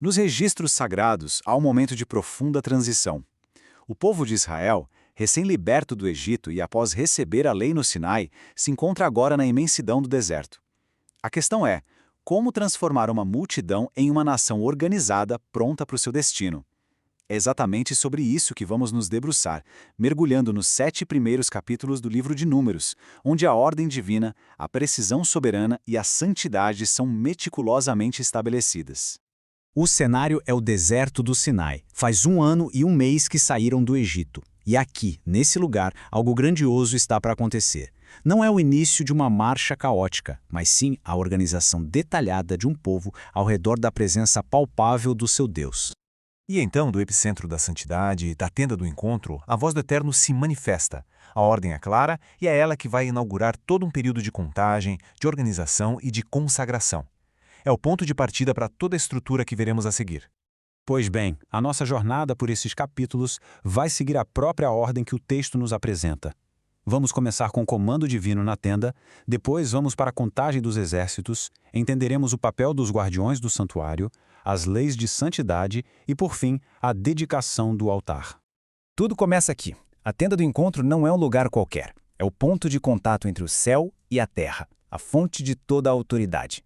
Nos registros sagrados, há um momento de profunda transição. O povo de Israel, recém-liberto do Egito e após receber a lei no Sinai, se encontra agora na imensidão do deserto. A questão é, como transformar uma multidão em uma nação organizada, pronta para o seu destino? É exatamente sobre isso que vamos nos debruçar, mergulhando nos 7 primeiros capítulos do livro de Números, onde a ordem divina, a precisão soberana e a santidade são meticulosamente estabelecidas. O cenário é o deserto do Sinai. Faz 1 ano e 1 mês que saíram do Egito. E aqui, nesse lugar, algo grandioso está para acontecer. Não é o início de uma marcha caótica, mas sim a organização detalhada de um povo ao redor da presença palpável do seu Deus. E então, do epicentro da santidade, da tenda do encontro, a voz do Eterno se manifesta. A ordem é clara e é ela que vai inaugurar todo um período de contagem, de organização e de consagração. É o ponto de partida para toda a estrutura que veremos a seguir. Pois bem, a nossa jornada por esses capítulos vai seguir a própria ordem que o texto nos apresenta. Vamos começar com o comando divino na tenda, depois vamos para a contagem dos exércitos, entenderemos o papel dos guardiões do santuário, as leis de santidade e, por fim, a dedicação do altar. Tudo começa aqui. A tenda do encontro não é um lugar qualquer. É o ponto de contato entre o céu e a terra, a fonte de toda a autoridade.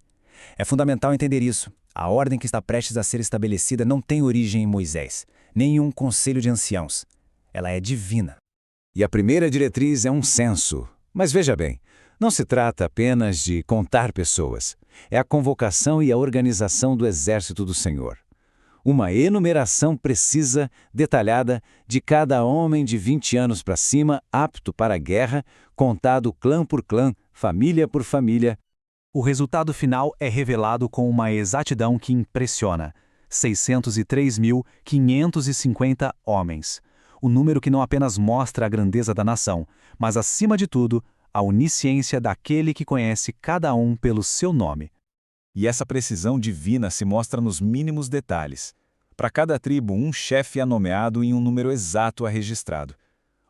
É fundamental entender isso. A ordem que está prestes a ser estabelecida não tem origem em Moisés, nem em um conselho de anciãos. Ela é divina. E a primeira diretriz é um censo. Mas veja bem, não se trata apenas de contar pessoas. É a convocação e a organização do exército do Senhor. Uma enumeração precisa, detalhada, de cada homem de 20 anos para cima, apto para a guerra, contado clã por clã, família por família. O resultado final é revelado com uma exatidão que impressiona: 603.550 homens. O número que não apenas mostra a grandeza da nação, mas, acima de tudo, a onisciência daquele que conhece cada um pelo seu nome. E essa precisão divina se mostra nos mínimos detalhes. Para cada tribo, um chefe é nomeado e um número exato é registrado.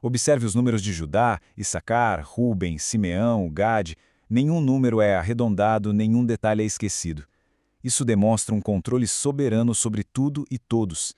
Observe os números de Judá, Issacar, Ruben, Simeão, Gade. Nenhum número é arredondado, nenhum detalhe é esquecido. Isso demonstra um controle soberano sobre tudo e todos.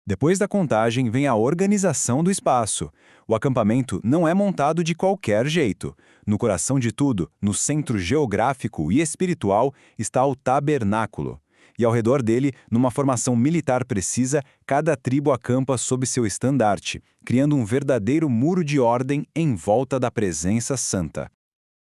Depois da contagem vem a organização do espaço. O acampamento não é montado de qualquer jeito. No coração de tudo, no centro geográfico e espiritual, está o tabernáculo. E ao redor dele, numa formação militar precisa, cada tribo acampa sob seu estandarte, criando um verdadeiro muro de ordem em volta da presença santa.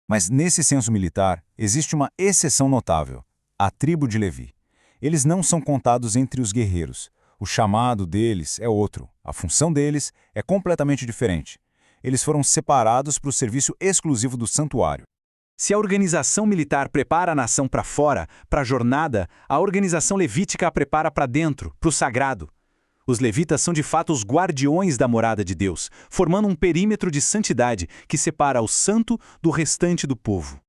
Mas nesse censo militar, existe uma exceção notável: a tribo de Levi. Eles não são contados entre os guerreiros. O chamado deles é outro. A função deles é completamente diferente. Eles foram separados para o serviço exclusivo do santuário. Se a organização militar prepara a nação para fora, para a jornada, a organização levítica a prepara para dentro, para o sagrado. Os levitas são de fato os guardiões da morada de Deus, formando um perímetro de santidade que separa o santo do restante do povo.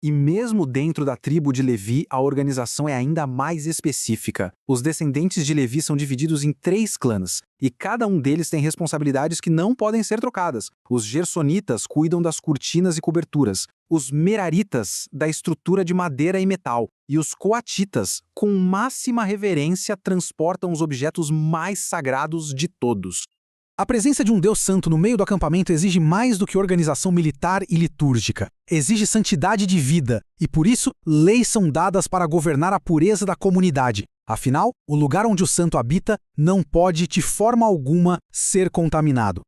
E mesmo dentro da tribo de Levi, a organização é ainda mais específica. Os descendentes de Levi são divididos em 3 clãs, e cada um deles tem responsabilidades que não podem ser trocadas. Os gersonitas cuidam das cortinas e coberturas, os meraritas da estrutura de madeira e metal, e os coatitas, com máxima reverência, transportam os objetos mais sagrados de todos. A presença de um Deus santo no meio do acampamento exige mais do que organização militar e litúrgica. Exige santidade de vida, e por isso, leis são dadas para governar a pureza da comunidade. Afinal, o lugar onde o santo habita não pode, de forma alguma, ser contaminado.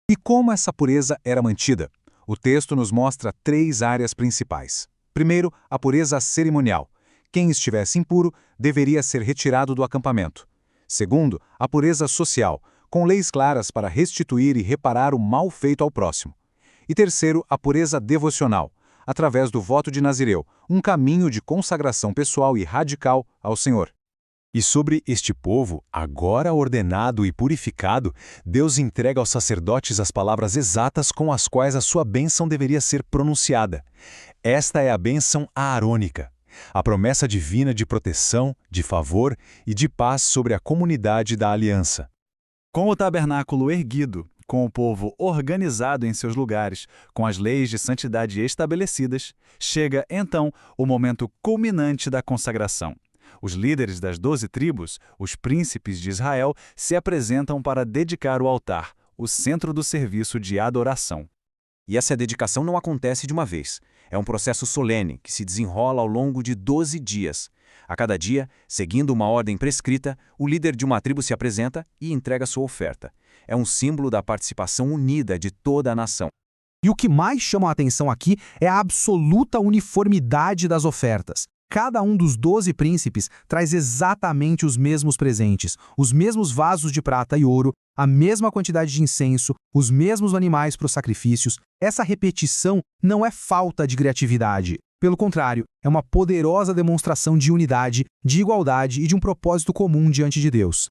E como essa pureza era mantida? O texto nos mostra 3 áreas principais. Primeiro, a pureza cerimonial. Quem estivesse impuro deveria ser retirado do acampamento. Segundo, a pureza social, com leis claras para restituir e reparar o mal feito ao próximo. E terceiro, a pureza devocional, através do voto de Nazireu, um caminho de consagração pessoal e radical ao Senhor. E sobre este povo, agora ordenado e purificado, Deus entrega aos sacerdotes as palavras exatas com as quais a sua bênção deveria ser pronunciada. Esta é a bênção aarônica, a promessa divina de proteção, de favor e de paz sobre a comunidade da aliança. Com o tabernáculo erguido, com o povo organizado em seus lugares, com as leis de santidade estabelecidas, chega, então, o momento culminante da consagração. Os líderes das 12 tribos, os príncipes de Israel, se apresentam para dedicar o altar, o centro do serviço de adoração. E essa dedicação não acontece de uma vez. É um processo solene que se desenrola ao longo de 12 dias. A cada dia, seguindo uma ordem prescrita, o líder de uma tribo se apresenta e entrega sua oferta. É um símbolo da participação unida de toda a nação. E o que mais chama a atenção aqui é a absoluta uniformidade das ofertas. Cada um dos 12 príncipes traz exatamente os mesmos presentes, os mesmos vasos de prata e ouro, a mesma quantidade de incenso, os mesmos animais para os sacrifícios. Essa repetição não é falta de criatividade. Pelo contrário, é uma poderosa demonstração de unidade, de igualdade e de um propósito comum diante de Deus.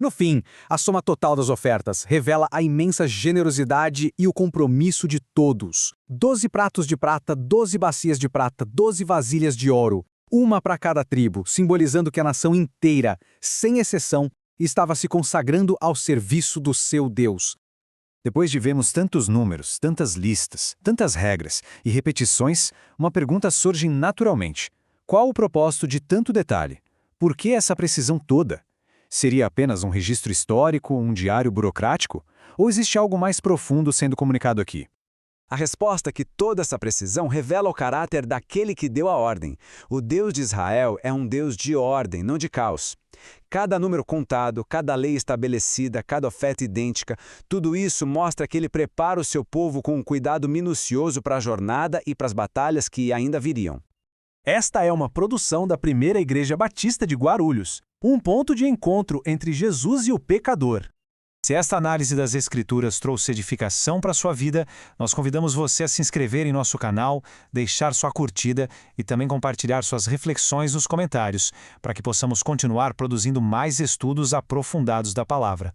No fim, a soma total das ofertas revela a imensa generosidade e o compromisso de todos. 12 pratos de prata, 12 bacias de prata, 12 vasilhas de ouro, uma para cada tribo, simbolizando que a nação inteira, sem exceção, estava se consagrando ao serviço do seu Deus. Depois de vermos tantos números, tantas listas, tantas regras e repetições, uma pergunta surge naturalmente. Qual o propósito de tanto detalhe? Por que essa precisão toda? Seria apenas um registro histórico, um diário burocrático? Ou existe algo mais profundo sendo comunicado aqui? A resposta é que toda essa precisão revela o caráter daquele que deu a ordem. O Deus de Israel é um Deus de ordem, não de caos. Cada número contado, cada lei estabelecida, cada oferta idêntica, tudo isso mostra que ele prepara o seu povo com um cuidado minucioso para a jornada e para as batalhas que ainda viriam. Esta é uma produção da Primeira Igreja Batista de Guarulhos, um ponto de encontro entre Jesus e o pecador. Se esta análise das Escrituras trouxe edificação para a sua vida, nós convidamos você a se inscrever em nosso canal, deixar sua curtida e também compartilhar suas reflexões nos comentários, para que possamos continuar produzindo mais estudos aprofundados da palavra.